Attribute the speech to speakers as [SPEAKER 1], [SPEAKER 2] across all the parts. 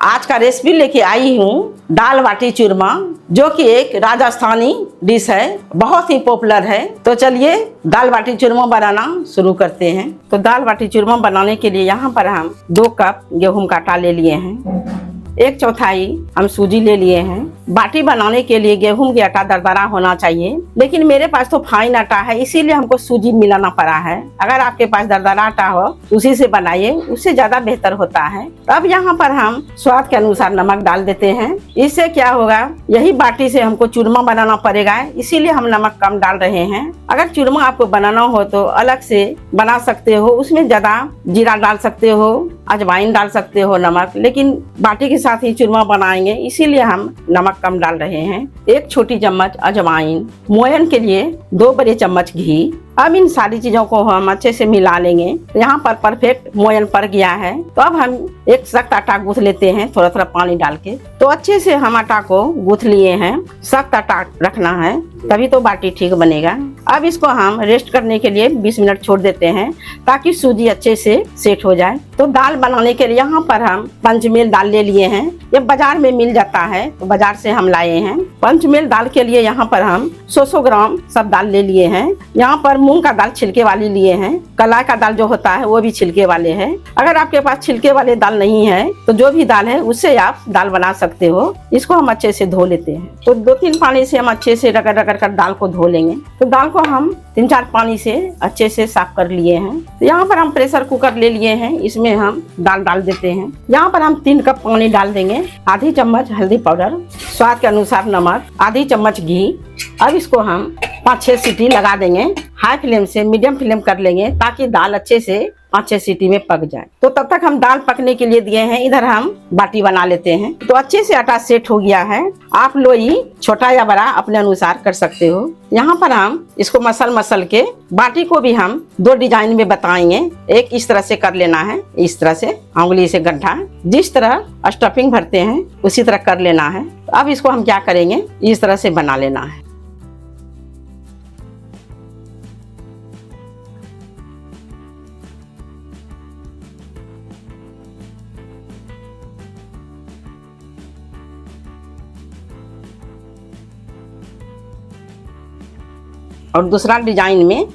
[SPEAKER 1] आज का रेसिपी लेके आई हूँ दाल बाटी चूरमा, जो कि एक राजस्थानी डिश है, बहुत ही पॉपुलर है। तो चलिए दाल बाटी चूरमा बनाना शुरू करते हैं। तो दाल बाटी चूरमा बनाने के लिए यहाँ पर हम 2 कप गेहूं का आटा ले लिए हैं, 1/4 हम सूजी ले लिए हैं। बाटी बनाने के लिए गेहूं का आटा दरदरा होना चाहिए, लेकिन मेरे पास तो फाइन आटा है, इसीलिए हमको सूजी मिलाना पड़ा है। अगर आपके पास दरदरा आटा हो उसी से बनाइए, उससे ज्यादा बेहतर होता है। अब यहाँ पर हम स्वाद के अनुसार नमक डाल देते हैं। इससे क्या होगा, यही बाटी से हमको चूरमा बनाना पड़ेगा, इसीलिए हम नमक कम डाल रहे हैं। अगर चूरमा आपको बनाना हो तो अलग से बना सकते हो, उसमें ज्यादा जीरा डाल सकते हो, अजवाइन डाल सकते हो, नमक। लेकिन बाटी के साथ ही चूरमा बनाएंगे, इसीलिए हम नमक कम डाल रहे हैं। 1 छोटी चम्मच अजवाइन, मोयन के लिए 2 बड़े चम्मच घी। अब इन सारी चीजों को हम अच्छे से मिला लेंगे। यहाँ पर परफेक्ट मोयन पड़ गया है। तो अब हम एक सख्त आटा गूंथ लेते हैं, थोड़ा थोड़ा पानी डाल के। तो अच्छे से हम आटा को गूंथ लिए हैं। सख्त आटा रखना है, तभी तो बाटी ठीक बनेगा। अब इसको हम रेस्ट करने के लिए 20 मिनट छोड़ देते हैं, ताकि सूजी अच्छे से सेट हो जाए। तो दाल बनाने के लिए यहाँ पर हम पंचमेल दाल ले लिए हैं। ये बाजार में मिल जाता है, तो बाजार से हम लाए हैं। पंचमेल दाल के लिए यहाँ पर हम 100 ग्राम सब दाल ले लिए हैं। यहाँ पर मूंग का दाल छिलके वाली लिए हैं। कलाई का दाल जो होता है वो भी छिलके वाले हैं। अगर आपके पास छिलके वाले दाल नहीं है तो जो भी दाल है उससे आप दाल बना सकते हो। इसको हम अच्छे से धो लेते हैं। तो 2-3 पानी से हम अच्छे से रगड़ रगड़ कर दाल को धो लेंगे। तो दाल को हम 3-4 पानी से अच्छे से साफ कर लिए हैं। तो यहाँ पर हम प्रेशर कुकर ले लिए हैं, इसमें हम दाल डाल देते हैं। यहाँ पर हम 3 कप पानी डाल देंगे, आधी चम्मच हल्दी पाउडर, स्वाद के अनुसार नमक, आधी चम्मच घी। अब इसको हम 5-6 सीटी लगा देंगे। हाई फ्लेम से मीडियम फ्लेम कर लेंगे, ताकि दाल अच्छे से 5-6 सीटी में पक जाए। तो तब तक हम दाल पकने के लिए दिए हैं, इधर हम बाटी बना लेते हैं। तो अच्छे से आटा सेट हो गया है। आप लोई छोटा या बड़ा अपने अनुसार कर सकते हो। यहाँ पर हम इसको मसल के बाटी को भी हम 2 डिजाइन में बताएंगे। एक इस तरह से कर लेना है, इस तरह से उंगली से गड्ढा, जिस तरह स्टफिंग भरते हैं उसी तरह कर लेना है। अब इसको हम क्या करेंगे, इस तरह से बना लेना है। और दूसरा डिजाइन में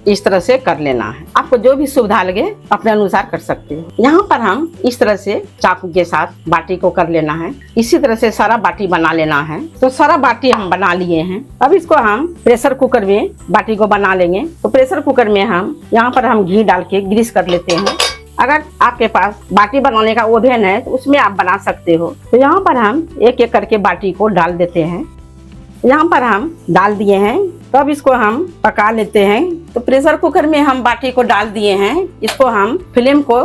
[SPEAKER 1] इस तरह से कर लेना है। आपको जो भी सुविधा लगे अपने अनुसार कर सकते हो। यहाँ पर हम इस तरह से चाकू के साथ बाटी को कर लेना है। इसी तरह से सारा बाटी बना लेना है। तो सारा बाटी हम बना लिए हैं। अब इसको हम प्रेशर कुकर में बाटी को बना लेंगे। तो प्रेशर कुकर में हम यहाँ पर हम घी डाल के ग्रीस कर लेते हैं। अगर आपके पास बाटी बनाने का ओवन है तो उसमें आप बना सकते हो। तो यहाँ पर हम एक एक करके बाटी को डाल देते हैं। यहाँ पर हम डाल दिए हैं। तो अब इसको हम पका लेते हैं। तो प्रेशर कुकर में हम बाटी को डाल दिए हैं। इसको हम फ्लेम को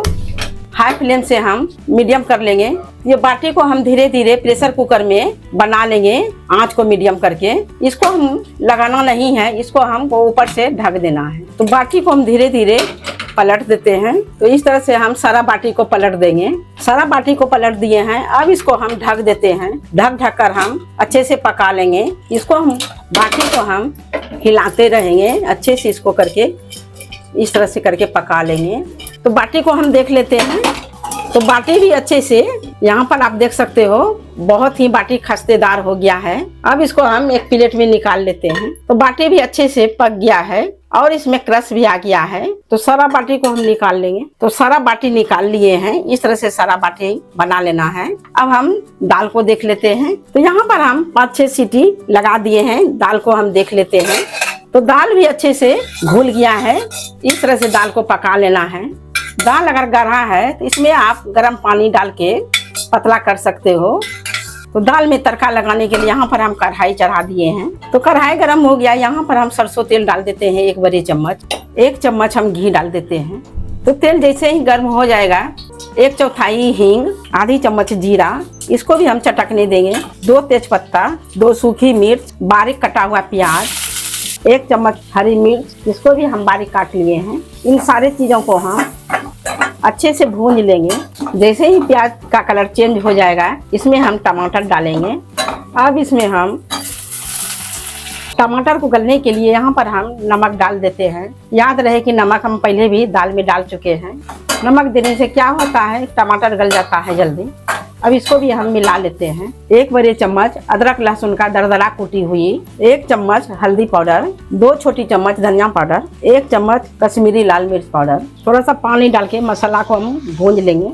[SPEAKER 1] हाई फ्लेम से हम मीडियम कर लेंगे। ये बाटी को हम धीरे धीरे प्रेशर कुकर में बना लेंगे, आंच को मीडियम करके। इसको हम लगाना नहीं है, इसको हमको ऊपर से ढक देना है। तो बाटी को हम धीरे धीरे पलट देते हैं। तो इस तरह से हम सारा बाटी को पलट देंगे। सारा बाटी को पलट दिए हैं। अब इसको हम ढक देते हैं। ढक कर हम अच्छे से पका लेंगे। इसको हम बाटी को हम हिलाते रहेंगे अच्छे से, इसको करके इस तरह से करके पका लेंगे। तो बाटी को हम देख लेते हैं। तो बाटी भी अच्छे से यहाँ पर आप देख सकते हो, बहुत ही बाटी खस्तेदार हो गया है। अब इसको हम एक प्लेट में निकाल लेते हैं। तो बाटी भी अच्छे से पक गया है और इसमें क्रश भी आ गया है। तो सारा बाटी को हम निकाल लेंगे। तो सारा बाटी निकाल लिए हैं। इस तरह से सारा बाटी बना लेना है। अब हम दाल को देख लेते हैं। तो यहाँ पर हम 5-6 सीटी लगा दिए हैं। दाल को हम देख लेते हैं। तो दाल भी अच्छे से घुल गया है। इस तरह से दाल को पका लेना है। दाल अगर गाढ़ा है तो इसमें आप गर्म पानी डाल के पतला कर सकते हो। तो दाल में तड़का लगाने के लिए यहाँ पर हम कढ़ाई चढ़ा दिए हैं। तो कढ़ाई गर्म हो गया। यहाँ पर हम सरसों तेल डाल देते हैं, 1 बड़े चम्मच। 1 चम्मच हम घी डाल देते हैं। तो तेल जैसे ही गर्म हो जाएगा, 1/4 हींग, आधी चम्मच जीरा, इसको भी हम चटकने देंगे। 2 तेजपत्ता, 2 सूखी मिर्च, बारीक कटा हुआ प्याज, 1 चम्मच हरी मिर्च, इसको भी हम बारीक काट लिए हैं। इन सारे चीज़ों को हम अच्छे से भून लेंगे। जैसे ही प्याज का कलर चेंज हो जाएगा, इसमें हम टमाटर डालेंगे। अब इसमें हम टमाटर को गलने के लिए यहाँ पर हम नमक डाल देते हैं। याद रहे कि नमक हम पहले भी दाल में डाल चुके हैं। नमक देने से क्या होता है, टमाटर गल जाता है जल्दी। अब इसको भी हम मिला लेते हैं। 1 बड़े चम्मच अदरक लहसुन का दरदरा कूटी हुई, 1 चम्मच हल्दी पाउडर, 2 छोटी चम्मच धनिया पाउडर, 1 चम्मच कश्मीरी लाल मिर्च पाउडर। थोड़ा सा पानी डाल के मसाला को हम भूंज लेंगे।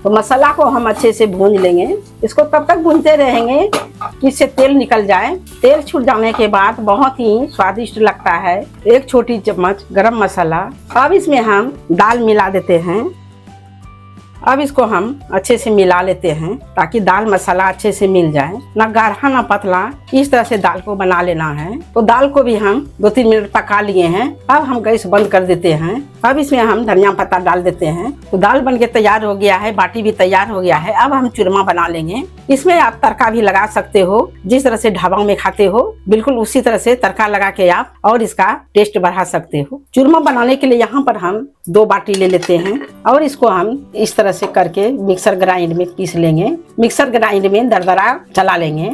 [SPEAKER 1] तो मसाला को हम अच्छे से भूंज लेंगे। इसको तब तक भूनते रहेंगे कि इससे तेल निकल जाए। तेल छूट जाने के बाद बहुत ही स्वादिष्ट लगता है। 1 छोटी चम्मच गरम मसाला। अब इसमें हम दाल मिला देते हैं। अब इसको हम अच्छे से मिला लेते हैं ताकि दाल मसाला अच्छे से मिल जाए, ना गाढ़ा ना पतला। इस तरह से दाल को बना लेना है। तो दाल को भी हम 2-3 मिनट पका लिए हैं। अब हम गैस बंद कर देते हैं। अब इसमें हम धनिया पत्ता डाल देते हैं। तो दाल बनके तैयार हो गया है, बाटी भी तैयार हो गया है। अब हम चूरमा बना लेंगे। इसमें आप तड़का भी लगा सकते हो, जिस तरह से ढाबा में खाते हो बिल्कुल उसी तरह से तड़का लगा के आप और इसका टेस्ट बढ़ा सकते हो। चूरमा बनाने के लिए यहाँ पर हम 2 बाटी ले लेते हैं और इसको हम इस तरह से करके मिक्सर ग्राइंड में पीस लेंगे। मिक्सर ग्राइंड में दरदरा चला लेंगे।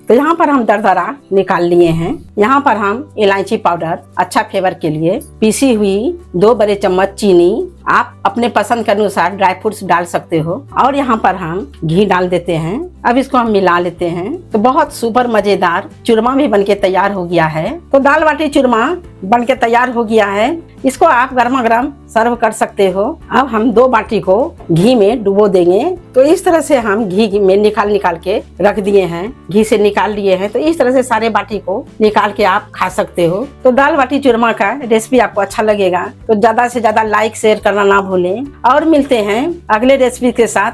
[SPEAKER 1] तो यहाँ पर हम दरदरा निकाल लिए हैं। यहाँ पर हम इलायची पाउडर अच्छा फ्लेवर के लिए, पीसी हुई 2 बड़े चम्मच चीनी, आप अपने पसंद के अनुसार ड्राई फ्रूट्स डाल सकते हो। और यहाँ पर हम घी डाल देते हैं। अब इसको हम मिला लेते हैं। तो बहुत सुपर मजेदार चूरमा भी बनके तैयार हो गया है। तो दाल बाटी चूरमा बनके तैयार हो गया है। इसको आप गर्मा गर्म सर्व कर सकते हो। अब हम 2 बाटी को घी में डुबो देंगे। तो इस तरह से हम घी में निकाल के रख दिए हैं, घी से निकाल लिए हैं। तो इस तरह से सारे बाटी को निकाल के आप खा सकते हो। तो दाल बाटी चूरमा का रेसिपी आपको अच्छा लगेगा तो ज्यादा से ज्यादा लाइक शेयर करना ना भूलें। और मिलते हैं अगले रेसिपी के साथ।